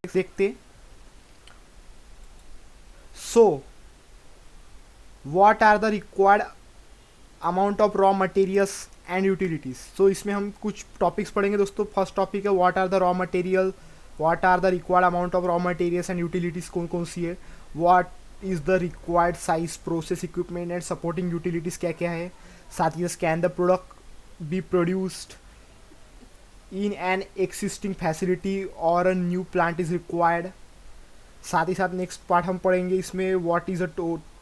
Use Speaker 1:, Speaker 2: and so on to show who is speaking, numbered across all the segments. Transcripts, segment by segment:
Speaker 1: देखते। So what are the required amount of raw materials and utilities. So इसमें हम कुछ टॉपिक्स पढ़ेंगे दोस्तों। फर्स्ट टॉपिक है what are the raw material, what are the required amount of raw materials and utilities कौन कौन सी है, what is the required size, process, equipment and supporting utilities क्या क्या है। साथ ही can the product be produced in an existing facility और a new plant is required. साथ ही साथ नेक्स्ट पार्ट हम पढ़ेंगे इसमें what is a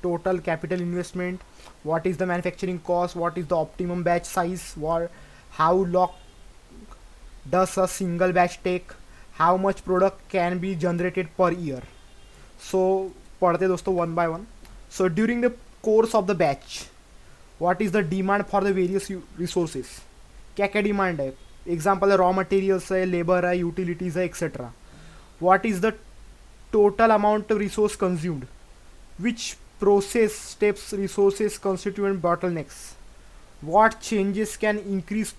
Speaker 1: total capital investment, what is the manufacturing cost, what is the optimum batch size, how long does a single batch take, how much product can be generated per year. So पढ़ते दोस्तों one by one. So during the course of the batch what is the demand for the various resources. क्या क्या demand है, example है raw materials है, labour है, utilities है, etcetera. What is the total amount of resource consumed, which process steps resources constituent bottlenecks, what changes can increase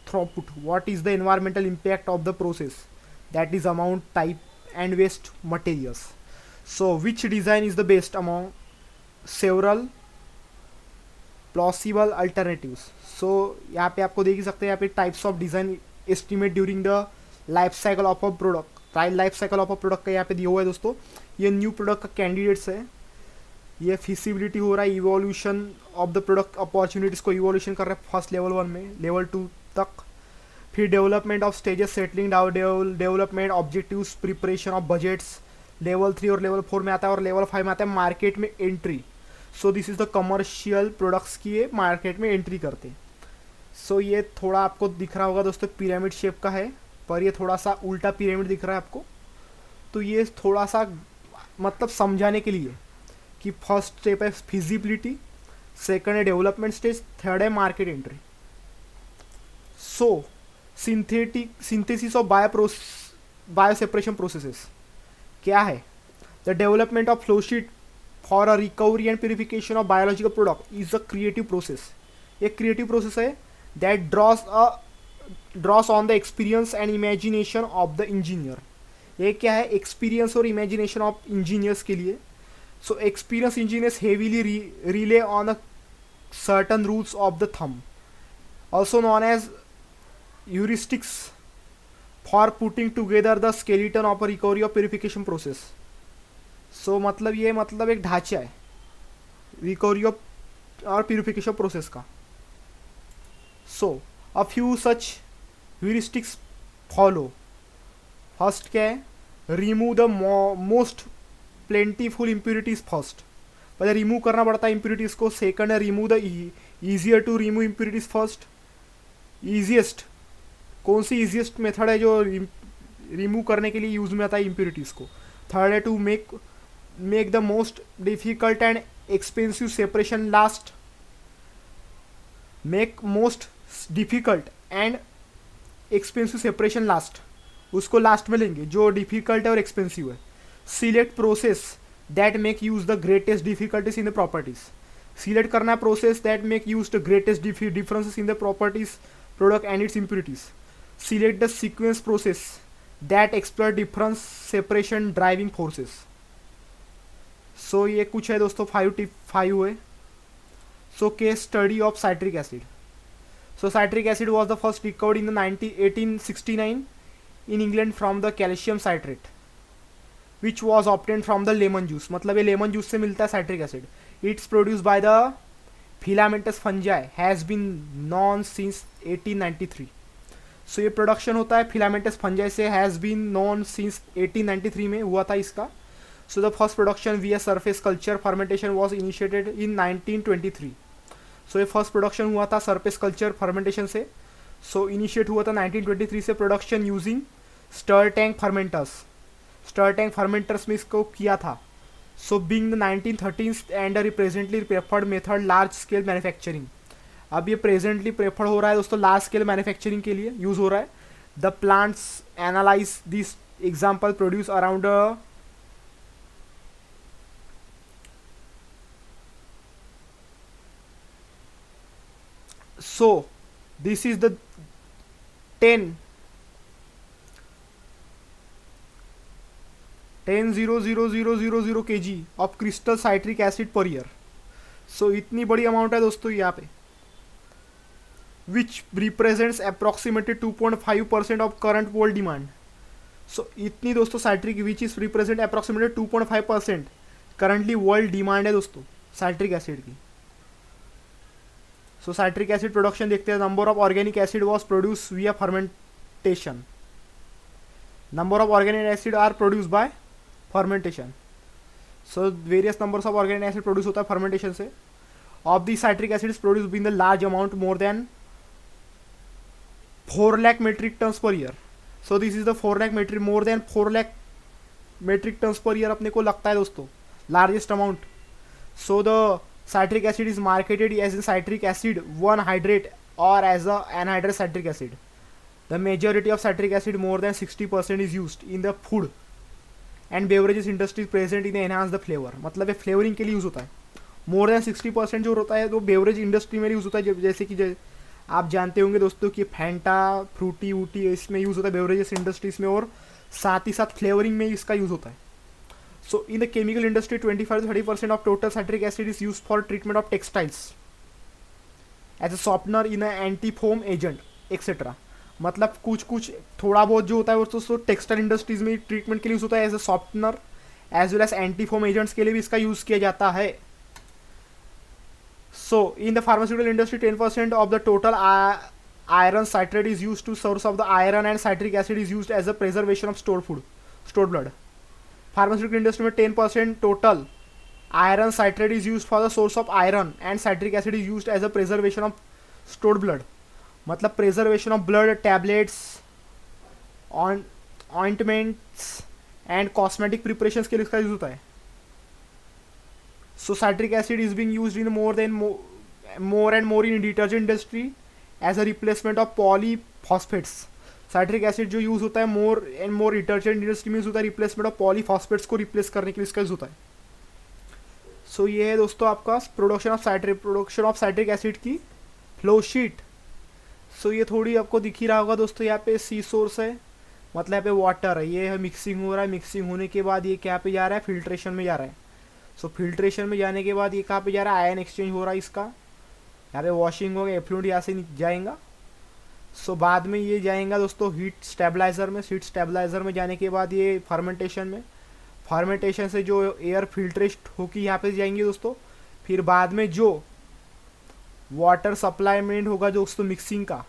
Speaker 1: throughput, what is the environmental impact of the process, that is amount, type and waste materials. So which design is the best among several plausible alternatives. So यहाँ पे आपको देख ही सकते हैं, यहाँ पे types of design estimate during the life cycle of a product. Life cycle of a product का यहाँ पे दिया हुआ है दोस्तों। ये न्यू प्रोडक्ट का कैंडिडेट्स है, ये फिजिबिलिटी हो रहा है, evolution of the product opportunities को इवोल्यूशन कर रहा है फर्स्ट लेवल 1 में, लेवल 2 तक। फिर development of stages, settling down, development objectives, preparation of budgets, level 3 और लेवल 4 में आता है, और लेवल 5 में आता है मार्केट में entry. So this is the commercial products की ये मार्केट में एंट्री करते हैं। सो ये थोड़ा आपको दिख रहा होगा दोस्तों पिरामिड शेप का है, पर ये थोड़ा सा उल्टा पिरामिड दिख रहा है आपको। तो ये थोड़ा सा मतलब समझाने के लिए कि फर्स्ट स्टेप है फिजिबिलिटी, सेकंड है डेवलपमेंट स्टेज, थर्ड है market entry. So synthesis of bio separation processes क्या है। The development of flowsheet for a recovery and purification of biological product is a creative process. एक creative process है that draws on the experience and imagination of the engineer. ये क्या है, experience और imagination of engineers के लिए। So experienced engineers heavily rely on a certain rules of the thumb, also known as heuristics, for putting together the skeleton of a recovery or purification process. So मतलब ये मतलब एक ढांचा है recovery और purification process का। So a few such heuristics follow. First क्या है, remove the most plentiful impurities first, पहले रिमूव करना पड़ता है इम्प्यूरिटीज़ को। सेकंड है remove the easier to remove impurities first. Easiest कौन सी ईजिएस्ट मेथड है जो रिमूव करने के लिए यूज़ में आता है इम्प्यूरिटीज़ को। थर्ड है to make the most difficult and expensive separation last. Make most difficult and expensive separation last, उसको लास्ट में लेंगे जो डिफ़िकल्ट है और एक्सपेंसिव है। Select process that make use the greatest difficulties in the properties. Select करना है process that make use the greatest differences in the properties product and its impurities. Select the sequence process that explore difference separation driving forces. So ये कुछ है दोस्तों, 5 है। So case study of citric acid. So citric acid was the first recovered in the 1869 in England from the calcium citrate which was obtained from the lemon juice. मतलब ये lemon juice से मिलता है citric acid. It's produce by the filamentous fungi has been known since 1893। So ये production होता है filamentous fungi से, has been known since 1893 में हुआ था इसका। सो द फर्स्ट प्रोडक्शन विया surface culture fermentation was initiated in 1923। सो ये फर्स्ट प्रोडक्शन हुआ था सरफेस कल्चर फर्मेंटेशन से। सो इनिशिएट हुआ था 1923 से production using stir tank fermenters. Stir tank fermenters में इसको किया था। So being the 1913 and presently preferred method large scale manufacturing. अब ये प्रेजेंटली प्रेफर हो रहा है दोस्तों लार्ज स्केल मैन्युफैक्चरिंग के लिए यूज़ हो रहा है। The plants analyze this example produce around so this is the 10 10,000,000 kg of crystal citric acid per year. So इतनी बड़ी अमाउंट है दोस्तों यहाँ पे, which represents approximately 2.5% of current world demand. So इतनी दोस्तों citric which is represent approximately 2.5% currently world demand है दोस्तों साइट्रिक एसिड की। सो साइट्रिक एसिड प्रोडक्शन देखते हैं। Number of organic acid was produce via fermentation. Number of organic acid are produce by fermentation. So various numbers of organic acid produce होता है fermentation से। Of the citric acid is produce in the large amount more than 4 lakh metric tons per year। So this is the 4 lakh metric, more than 4 lakh metric tons per year अपने को लगता है दोस्तों, largest amount. So the citric acid is marketed as a citric acid 1 hydrate और as a anhydrate citric acid. The majority of citric acid more than 60% is used in the food and beverages industry present in enhance the flavour. मतलब ये flavouring के लिए use होता है। मोर than 60% जो होता है तो बेवरेज इंडस्ट्री में यूज़ होता है, जैसे कि आप जानते होंगे दोस्तों कि फैंटा, फ्रूटी वूटी इसमें यूज़ होता है बेवरेजेस इंडस्ट्रीज में, और साथ ही साथ फ्लेवरिंग में इसका यूज़ होता है। So in the chemical industry 25-30% of total citric acid is use for treatment of textiles as a softener in anti foam agent etcetera. मतलब कुछ थोड़ा बहुत जो होता है वो तो टेक्सटाइल इंडस्ट्रीज में ट्रीटमेंट के लिए यूज़ होता है as a softener as well as anti foam agents के लिए भी इसका यूज़ किया जाता है। So in the pharmaceutical industry 10% of the total iron citrate is used to source of the iron, and citric acid is used as a preservation of stored food, stored blood। Pharmaceutical industry में 10% total iron citrate is used for the source of iron, and citric acid is used as a preservation of stored blood। मतलब preservation of blood, tablets, ointments and cosmetic preparations के लिए इसका use होता है। So citric acid is being used in more and more in detergent industry as a replacement of polyphosphates। Citric acid जो use होता है more and more detergent industry में use होता है रिप्लेसमेंट ऑफ पॉलीफॉस्फेट्स को रिप्लेस करने के लिए इसका यूज़ होता है। सो ये है दोस्तों आपका प्रोडक्शन ऑफ साइट्रिक एसिड की फ्लो शीट। सो ये थोड़ी आपको दिख ही रहा होगा दोस्तों, यहाँ पे सी सोर्स है, मतलब यहाँ पे वाटर है, ये है मिक्सिंग हो रहा है। मिक्सिंग होने के बाद ये क्या पे जा रहा है, फिल्ट्रेशन में जा रहा है। सो फिल्ट्रेशन में जाने के बाद ये कहाँ पे जा रहा है, आयन एक्सचेंज हो रहा है इसका, यहाँ पे वॉशिंग होगा, एफ्लुएंट यहाँ से जाएगा। सो बाद में ये जाएगा दोस्तों हीट स्टेबलाइज़र में। हीट स्टेबलाइज़र में जाने के बाद ये फर्मेंटेशन में, फर्मेंटेशन से जो एयर फिल्ट्रेट होकर यहाँ पे जाएंगे दोस्तों। फिर बाद में जो वाटर सप्लाईमेंट होगा जो दोस्तों मिक्सिंग का,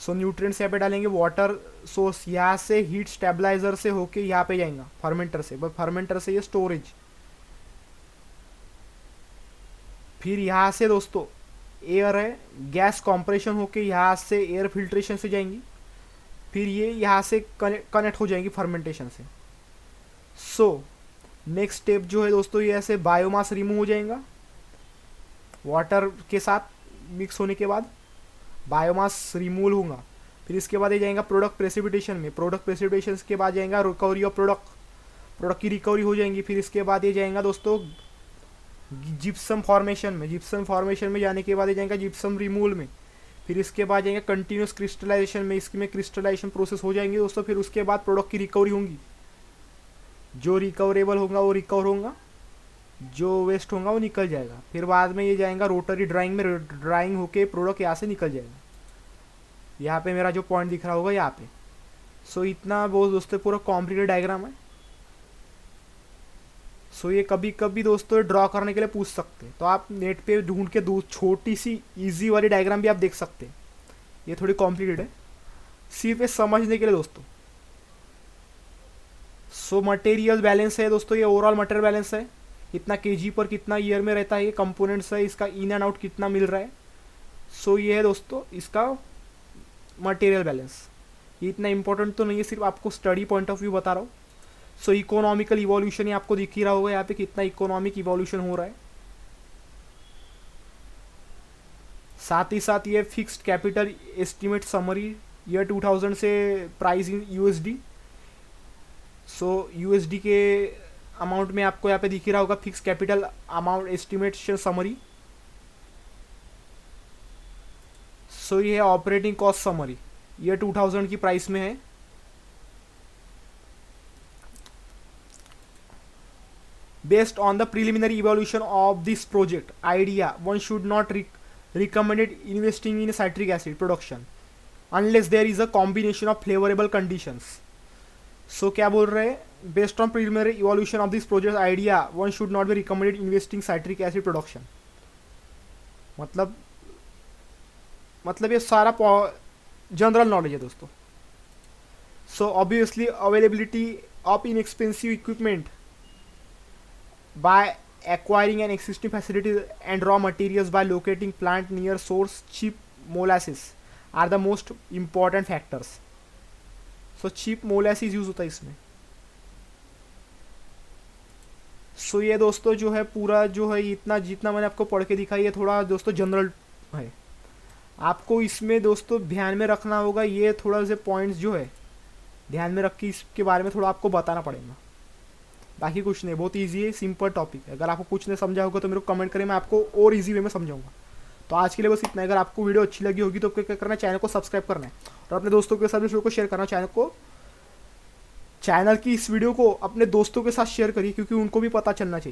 Speaker 1: सो न्यूट्रिएंट्स यहाँ पे डालेंगे, वाटर सोर्स यहाँ से हीट स्टेबलाइजर से होके यहाँ पे जाएगा फर्मेंटर से, बस फर्मेंटर से ये स्टोरेज। फिर यहाँ से दोस्तों एयर है, गैस कॉम्प्रेशन होके यहाँ से एयर फिल्ट्रेशन से जाएंगी, फिर ये यहाँ से कनेक्ट हो जाएंगी फर्मेंटेशन से। सो नेक्स्ट स्टेप जो है दोस्तों, ये ऐसे बायोमास रिमूव हो जाएगा वाटर के साथ मिक्स होने के बाद, बायोमास रिमूवल होगा। फिर इसके बाद ये जाएगा प्रोडक्ट प्रेसिपिटेशन में। प्रोडक्ट प्रेसिपिटेशन के बाद जाएगा रिकवरी ऑफ प्रोडक्ट की रिकवरी हो जाएंगी। फिर इसके बाद ये जाएगा दोस्तों जिप्सम फॉर्मेशन में। जिप्सम फॉर्मेशन में जाने के बाद ये जाएगा जिप्सम रिमूवल में। फिर इसके बाद जाएंगे कंटिन्यूस क्रिस्टलाइजेशन में, इसमें क्रिस्टलाइजेशन प्रोसेस हो जाएंगे दोस्तों। फिर उसके बाद प्रोडक्ट की रिकवरी होंगी, जो रिकवरेबल होगा वो रिकवर होगा, जो वेस्ट होगा वो निकल जाएगा। फिर बाद में ये जाएगा रोटरी ड्राइंग में, ड्राइंग होके प्रोडक्ट यहाँ से निकल जाएगा। यहाँ पे मेरा जो पॉइंट दिख रहा होगा यहाँ पे। सो इतना बहुत दोस्तों पूरा कॉम्प्लीटेड डायग्राम है। सो ये कभी कभी दोस्तों ड्रॉ करने के लिए पूछ सकते हैं, तो आप नेट पे ढूंढ के दो छोटी सी इजी वाली डायग्राम भी आप देख सकते हैं। ये थोड़ी कॉम्प्लीकेटेड है सिर्फ ये समझने के लिए दोस्तों। सो मटेरियल बैलेंस है दोस्तों, ये ओवरऑल मटेरियल बैलेंस है, कितना केजी पर कितना ईयर में रहता है, ये कंपोनेंट्स है, इसका इन एंड आउट कितना मिल रहा है। सो ये है दोस्तों इसका मटेरियल बैलेंस। ये इतना इंपॉर्टेंट तो नहीं है, सिर्फ आपको स्टडी पॉइंट ऑफ व्यू बता रहा हूँ। सो इकोनॉमिकल इवोल्यूशन ये आपको दिख ही रहा होगा यहाँ पे कितना इकोनॉमिक इवोल्यूशन हो रहा है। साथ ही साथ ये fixed capital estimate summary year 2000 से price in USD. So USD के अमाउंट में आपको यहाँ पे दिख ही रहा होगा fix capital amount estimation summary. So ये है ऑपरेटिंग कॉस्ट समरी, ये 2000 की प्राइस में है। based on the preliminary evaluation of this project idea, one should not recommend investing in citric acid production unless there is a combination of favorable conditions. So क्या बोल रहे हैं, based on preliminary evaluation of this project idea, one should not be recommended investing citric acid production. मतलब ये सारा general knowledge है दोस्तों. So obviously availability of inexpensive equipment by acquiring an existing facility and raw materials by locating plant near source, cheap molasses are the most important factors. So cheap molasses use होता है इसमें. सो ये दोस्तों जो है पूरा जो है इतना जितना मैंने आपको पढ़ के दिखाई है थोड़ा दोस्तों जनरल है. आपको इसमें दोस्तों ध्यान में रखना होगा, ये थोड़ा से पॉइंट्स जो है ध्यान में रख के इसके बारे में थोड़ा आपको बताना पड़ेगा. बाकी कुछ नहीं, बहुत इजी है, सिंपल टॉपिक है. अगर आपको कुछ नहीं समझा होगा तो मेरे को कमेंट करें, मैं आपको और इजी वे में समझाऊंगा. तो आज के लिए बस इतना है. अगर आपको वीडियो अच्छी लगी होगी तो क्या करना है, चैनल को सब्सक्राइब करना है और अपने दोस्तों के साथ इस वीडियो को शेयर करना. चैनल की इस वीडियो को अपने दोस्तों के साथ शेयर करिए क्योंकि उनको भी पता चलना चाहिए.